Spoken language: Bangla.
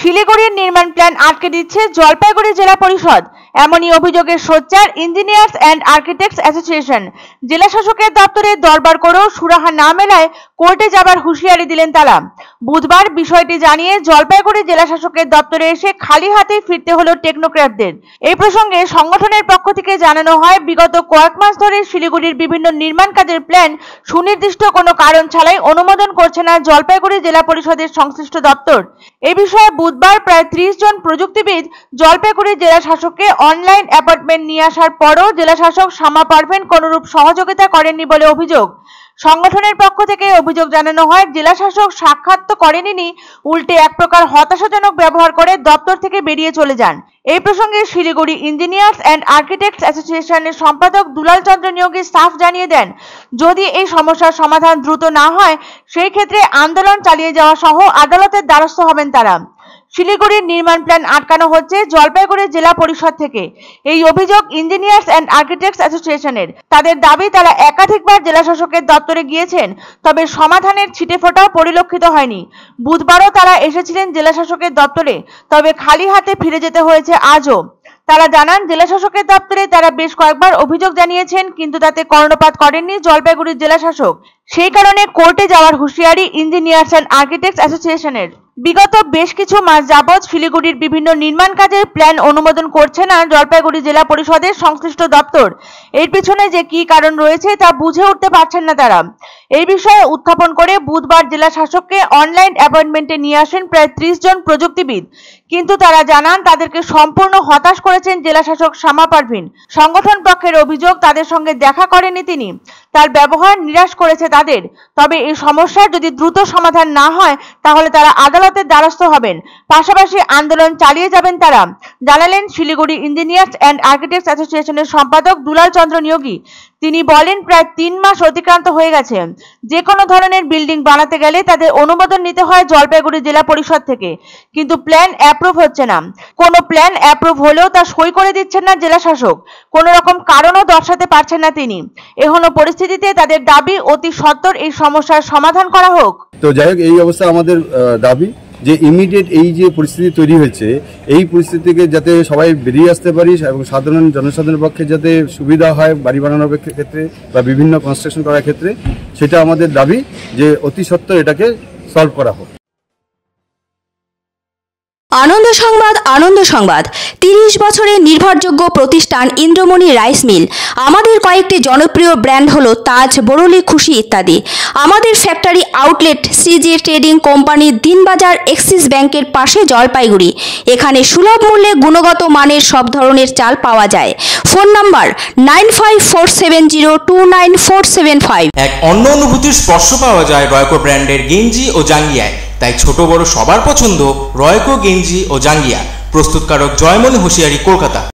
শিলিগুড়ির নির্মাণ প্ল্যান আটকে দিচ্ছে জলপাইগুড়ি জেলা পরিষদ। এমনই অভিযোগে সোচ্চার ইঞ্জিনিয়ার্স অ্যান্ড আর্কিটেক্টস অ্যাসোসিয়েশন। জেলা শাসকের দপ্তরে দরবার করেও সুরাহা না মেলায় কোর্টে যাবার হুঁশিয়ারি দিলেন তারা। বুধবার বিষয়টি জানিয়ে জলপাইগুড়ি জেলা শাসকের দপ্তরে এসে খালি হাতে ফিরতে হলো টেকনোক্র্যাটদের। এই প্রসঙ্গে সংগঠনের পক্ষ থেকে জানানো হয়, বিগত কয়েক মাস ধরে শিলিগুড়ির বিভিন্ন নির্মাণ কাজের প্ল্যান সুনির্দিষ্ট কোনো কারণ ছাড়াই অনুমোদন করছে না জলপাইগুড়ি জেলা পরিষদের সংশ্লিষ্ট দপ্তর। এই বিষয়ে বুধবার প্রায় 30 জন প্রযুক্তিবিদ জলপাইগুড়ি জেলা শাসককে অনলাইন অ্যাপয়েন্টমেন্ট নিয়ে আসার পরও জেলা শাসক শামা পারভীন কোনরূপ সহযোগিতা করেননি বলে অভিযোগ। সংগঠনের পক্ষ থেকে অভিযোগ জানানো হয়, জেলা শাসক সাক্ষাৎ তো করেননি, উল্টে এক প্রকার হতাশাজনক ব্যবহার করে দপ্তর থেকে বেরিয়ে চলে যান। এই প্রসঙ্গে শিলিগুড়ি ইঞ্জিনিয়ার্স অ্যান্ড আর্কিটেক্টস অ্যাসোসিয়েশনের সম্পাদক দুলাল চন্দ্র নিয়োগী সাফ জানিয়ে দেন, যদি এই সমস্যার সমাধান দ্রুত না হয় সেই ক্ষেত্রে আন্দোলন চালিয়ে যাওয়া সহ আদালতের দ্বারস্থ হবেন তারা। শিলিগুড়ির নির্মাণ প্ল্যান আটকানো হচ্ছে জলপাইগুড়ি জেলা পরিষদ থেকে। এই অভিযোগ ইঞ্জিনিয়ার্স অ্যান্ড আর্কিটেক্টস অ্যাসোসিয়েশনের। তাদের দাবি, তারা একাধিকবার জেলা শাসকের দপ্তরে গিয়েছেন, তবে সমাধানের ছিটেফোঁটাও পরিলক্ষিত হয়নি। বুধবারও তারা এসেছিলেন জেলা শাসকের দপ্তরে, তবে খালি হাতে ফিরে যেতে হয়েছে আজও। তারা জানান, জেলা শাসকের দপ্তরে তারা বেশ কয়েকবার অভিযোগ জানিয়েছেন, কিন্তু তাতে কর্ণপাত করেননি জলপাইগুড়ির জেলা শাসক। সেই কারণে কোর্টে যাওয়ার হুঁশিয়ারি ইঞ্জিনিয়ার্স অ্যান্ড আর্কিটেক্টস অ্যাসোসিয়েশনের। বিগত বেশ কিছু মাস যাবৎ শিলিগুড়ির বিভিন্ন নির্মাণ কাজের প্ল্যান অনুমোদন করছে না জলপাইগুড়ি জেলা পরিষদের সংশ্লিষ্ট দপ্তর। এর পিছনে যে কি কারণ রয়েছে তা বুঝে উঠতে পারছেন না তারা। এই বিষয়ে উত্থাপন করে বুধবার জেলা শাসককে অনলাইন অ্যাপয়েন্টমেন্টে নিয়ে আসেন প্রায় 30 জন প্রযুক্তিবিদ, কিন্তু তারা জানান তাদেরকে সম্পূর্ণ হতাশ করেছেন জেলা শাসক শামা পারভীন। সংগঠন পক্ষের অভিযোগ, তাদের সঙ্গে দেখা করেনি তিনি, তার ব্যবহার নিরাশ করেছে তাদের। তবে এই সমস্যার যদি দ্রুত সমাধান না হয় তাহলে তারা আদালতের দ্বারস্থ হবেন, পাশাপাশি আন্দোলন চালিয়ে যাবেন তারা, জানালেন শিলিগুড়ি ইঞ্জিনিয়ার্স অ্যান্ড আর্কিটেক্টস অ্যাসোসিয়েশনের সম্পাদক দুলাল চন্দ্র নিয়োগী। তিনি বলেন, প্রায় 3 মাস অতিক্রান্ত হয়ে গেছে। যে কোনো ধরনের বিল্ডিং বানাতে গেলে তাদের অনুমোদন নিতে হয় জলপাইগুড়ি জেলা পরিষদ থেকে, কিন্তু প্ল্যান অ্যাপ্রুভ হচ্ছে না। কোনো প্ল্যান অ্যাপ্রুভ হলেও তা সই করে দিচ্ছেন না জেলা শাসক, কোনো রকম কারণও দর্শাতে পারছেন না তিনি। এখনো পরিস্থিতিতে তাদের দাবি, অতি সত্বর এই সমস্যার সমাধান করা হোক। তো যাই হোক, এই অবস্থা আমাদের দাবি যে ইমিডিয়েট এই যে পরিস্থিতি তৈরি হয়েছে, এই পরিস্থিতি থেকে যাতে সবাই বেরিয়ে আসতে পারি এবং সাধারণ জনসাধারণের পক্ষে যাতে সুবিধা হয় বাড়ি বানানোর ক্ষেত্রে বা বিভিন্ন কনস্ট্রাকশন করার ক্ষেত্রে, সেটা আমাদের দাবি যে অতি সত্বর এটাকে সলভ করা হোক। আনন্দ সংবাদ, আনন্দ সংবাদ। 30 বছরের নির্ভরযোগ্য প্রতিষ্ঠান ইন্দ্রমণি রাইস মিল। আমাদের কয়েকটি জনপ্রিয় ব্র্যান্ড হলো তাজ, বরলি, খুশি ইত্যাদি। আমাদের factory outlet CG trading company, Dinbazar, axis ব্যাংকের পাশে জলপাইগুড়ি। এখানে সুলভ মূল্যে গুণগত মানের সব ধরনের চাল পাওয়া যায়। Phone number 9547029475। এক অন্য অনুভূতির স্পর্শ পাওয়া যায় রয়কো ব্র্যান্ডের গেঞ্জি ও জাঙ্গিয়ায়। তাই ছোট বড় সবার পছন্দ রয়কো গেঞ্জি ও জাঙ্গিয়া। প্রস্তুতকারক জয়মনি হোশিয়ারি, কলকাতা।